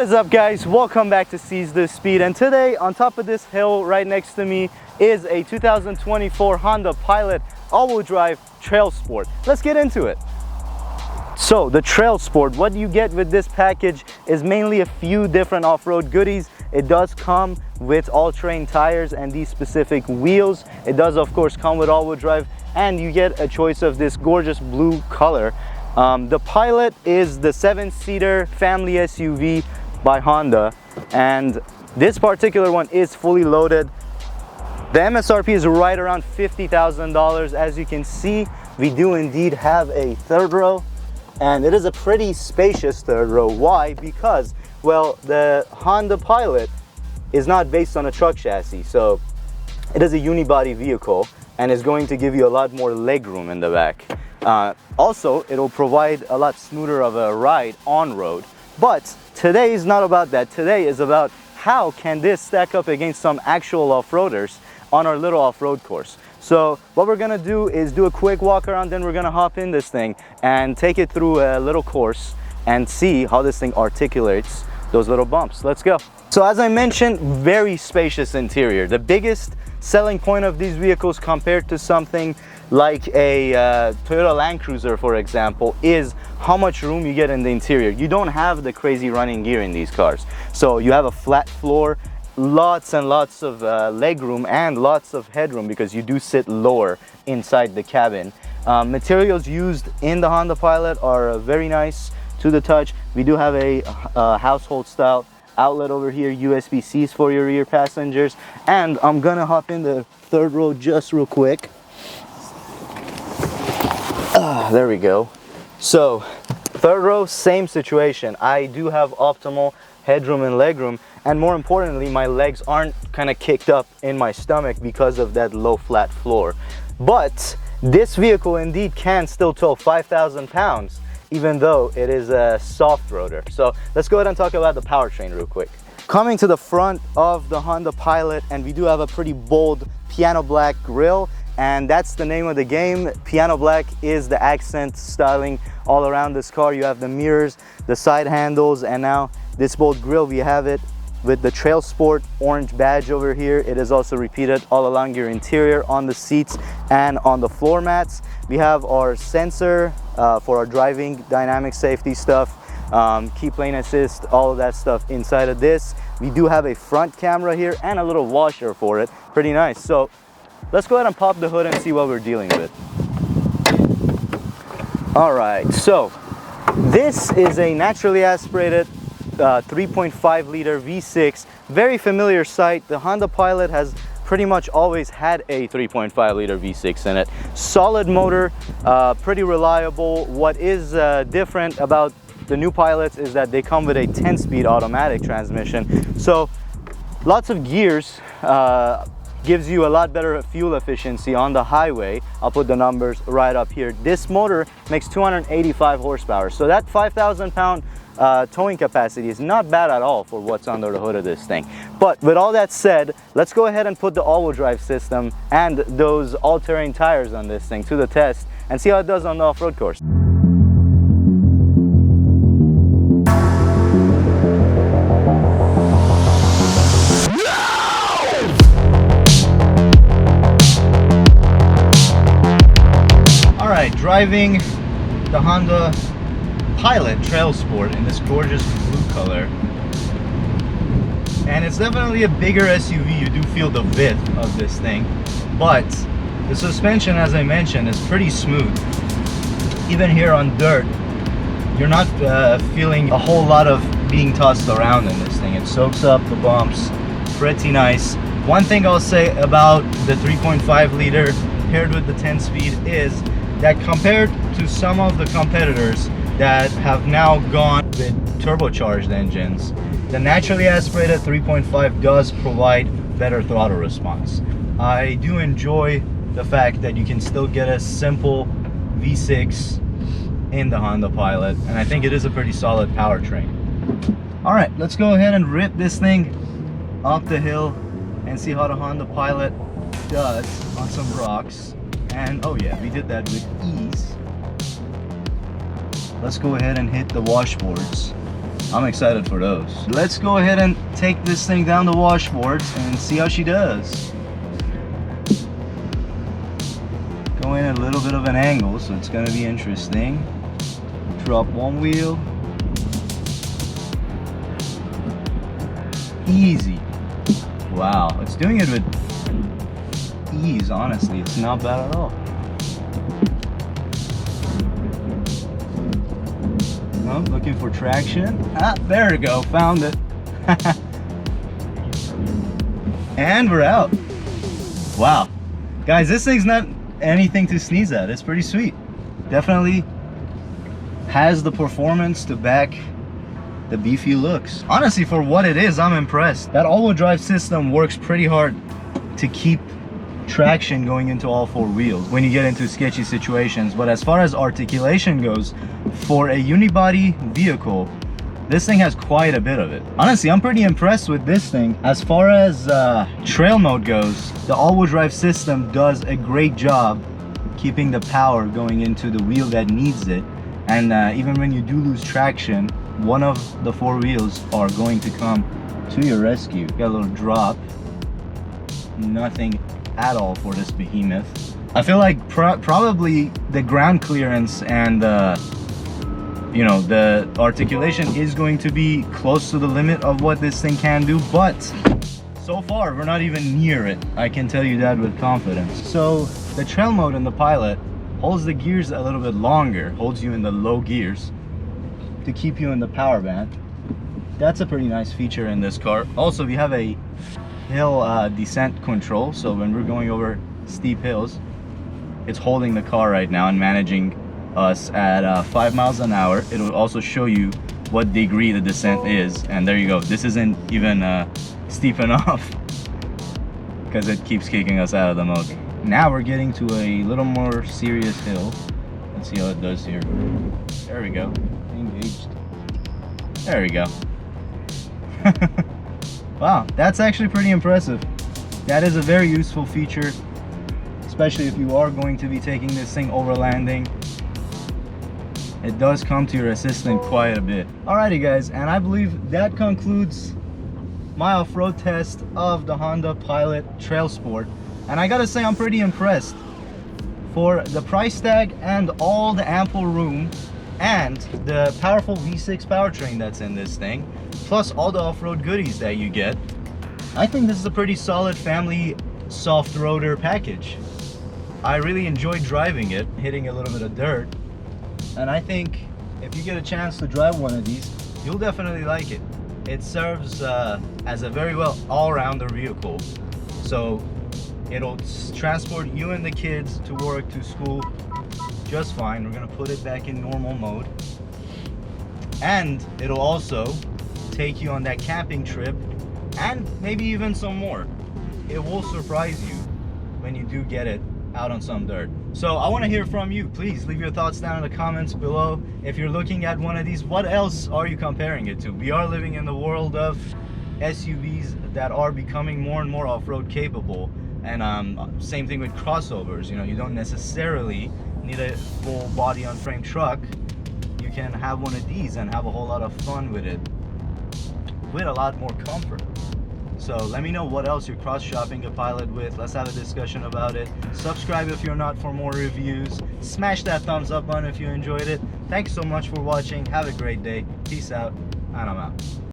What is up, guys? Welcome back to Seize the Speed, and today on top of this hill right next to me is a 2024 Honda Pilot all-wheel drive TrailSport. Let's get into it. So the TrailSport, what you get with this package is mainly a few different off-road goodies. It does come with all-terrain tires and these specific wheels. It does of course come with all-wheel drive, and you get a choice of this gorgeous blue color. The Pilot is the 7-seater family SUV by Honda, and this particular one is fully loaded. The MSRP is right around $50,000. As you can see, we do indeed have a third row, and it is a pretty spacious third row. Why? Because, well, the Honda Pilot is not based on a truck chassis, so it is a unibody vehicle and is going to give you a lot more leg room in the back. Also, it'll provide a lot smoother of a ride on road. But today is not about that. Today is about how can this stack up against some actual off-roaders on our little off-road course. So what we're gonna do is do a quick walk around, then we're gonna hop in this thing and take it through a little course and see how this thing articulates those little bumps. Let's go. So as I mentioned, very spacious interior. The biggest selling point of these vehicles compared to something like a Toyota Land Cruiser, for example, is how much room you get in the interior. You don't have the crazy running gear in these cars. So you have a flat floor, lots and lots of leg room and lots of headroom because you do sit lower inside the cabin. Materials used in the Honda Pilot are very nice to the touch. We do have a household style outlet over here, USB-Cs for your rear passengers, and I'm gonna hop in the third row just real quick. There we go. So third row, same situation. I do have optimal headroom and legroom, and more importantly, my legs aren't kind of kicked up in my stomach because of that low flat floor. But this vehicle indeed can still tow 5,000 pounds, even though it is a soft roader. So let's go ahead and talk about the powertrain real quick. Coming to the front of the Honda Pilot, and we do have a pretty bold piano black grille, and that's the name of the game. Piano black is the accent styling all around this car. You have the mirrors, the side handles, and now this bold grille, we have it with the TrailSport orange badge over here. It is also repeated all along your interior, on the seats and on the floor mats. We have our sensor for our driving dynamic safety stuff, keep lane assist, all of that stuff inside of this. We do have a front camera here and a little washer for it. Pretty nice. So let's go ahead and pop the hood and see what we're dealing with. All right, so this is a naturally aspirated 3.5 liter V6, very familiar sight. The Honda Pilot has pretty much always had a 3.5 liter V6 in it. Solid motor, pretty reliable. What is different about the new Pilots is that they come with a 10-speed automatic transmission. So lots of gears, gives you a lot better fuel efficiency on the highway. I'll put the numbers right up here. This motor makes 285 horsepower. So that 5,000 pound towing capacity is not bad at all for what's under the hood of this thing. But with all that said, let's go ahead and put the all-wheel drive system and those all-terrain tires on this thing to the test and see how it does on the off-road course. All right, driving the Honda Pilot TrailSport in this gorgeous blue color, and it's definitely a bigger SUV. You do feel the width of this thing, but the suspension, as I mentioned, is pretty smooth. Even here on dirt, you're not feeling a whole lot of being tossed around in this thing. It soaks up the bumps pretty nice. One thing I'll say about the 3.5 liter paired with the 10-speed is that compared to some of the competitors that have now gone with turbocharged engines, the naturally aspirated 3.5 does provide better throttle response. I do enjoy the fact that you can still get a simple V6 in the Honda Pilot, and I think it is a pretty solid powertrain. All right, let's go ahead and rip this thing up the hill and see how the Honda Pilot does on some rocks. And oh yeah, we did that with ease. Let's go ahead and hit the washboards. I'm excited for those. Let's go ahead and take this thing down the washboards and see how she does. Going a little bit of an angle, so it's gonna be interesting. Drop one wheel. Easy. Wow, it's doing it with ease, honestly. It's not bad at all. Oh, looking for traction. Ah, there we go, found it. And we're out. Wow. Guys, this thing's not anything to sneeze at. It's pretty sweet. Definitely has the performance to back the beefy looks. Honestly, for what it is, I'm impressed. That all-wheel drive system works pretty hard to keep traction going into all four wheels when you get into sketchy situations. But as far as articulation goes, for a unibody vehicle, this thing has quite a bit of it. Honestly, I'm pretty impressed with this thing. As far as trail mode goes, the all-wheel drive system does a great job keeping the power going into the wheel that needs it. And even when you do lose traction, one of the four wheels are going to come to your rescue. Got a little drop. Nothing at all for this behemoth. I feel like probably the ground clearance and you know, the articulation is going to be close to the limit of what this thing can do, but so far we're not even near it. I can tell you that with confidence. So the trail mode in the Pilot holds the gears a little bit longer, holds you in the low gears to keep you in the power band. That's a pretty nice feature in this car. Also, we have a hill descent control, so when we're going over steep hills, it's holding the car right now and managing us at 5 miles an hour. It will also show you what degree the descent is, and there you go. This isn't even steep enough because it keeps kicking us out of the mode. Now we're getting to a little more serious hill. Let's see how it does here. There we go. Engaged. There we go. Wow, that's actually pretty impressive. That is a very useful feature, especially if you are going to be taking this thing overlanding. It does come to your assistant quite a bit. Alrighty guys, and I believe that concludes my off-road test of the Honda Pilot TrailSport. And I gotta say, I'm pretty impressed. For the price tag and all the ample room and the powerful V6 powertrain that's in this thing, plus all the off-road goodies that you get, I think this is a pretty solid family soft roader package. I really enjoyed driving it, hitting a little bit of dirt, and I think if you get a chance to drive one of these, you'll definitely like it. It serves as a very well all-rounder vehicle, so it'll transport you and the kids to work, to school just fine. We're gonna put it back in normal mode, and it'll also take you on that camping trip and maybe even some more. It will surprise you when you do get it out on some dirt. So I want to hear from you. Please leave your thoughts down in the comments below. If you're looking at one of these, what else are you comparing it to? We are living in the world of SUVs that are becoming more and more off-road capable, and same thing with crossovers. You know, you don't necessarily need a full body on frame truck. You can have one of these and have a whole lot of fun with it, with a lot more comfort. So let me know what else you're cross-shopping a Pilot with. Let's have a discussion about it. Subscribe if you're not for more reviews. Smash that thumbs up button if you enjoyed it. Thanks so much for watching. Have a great day. Peace out, and I'm out.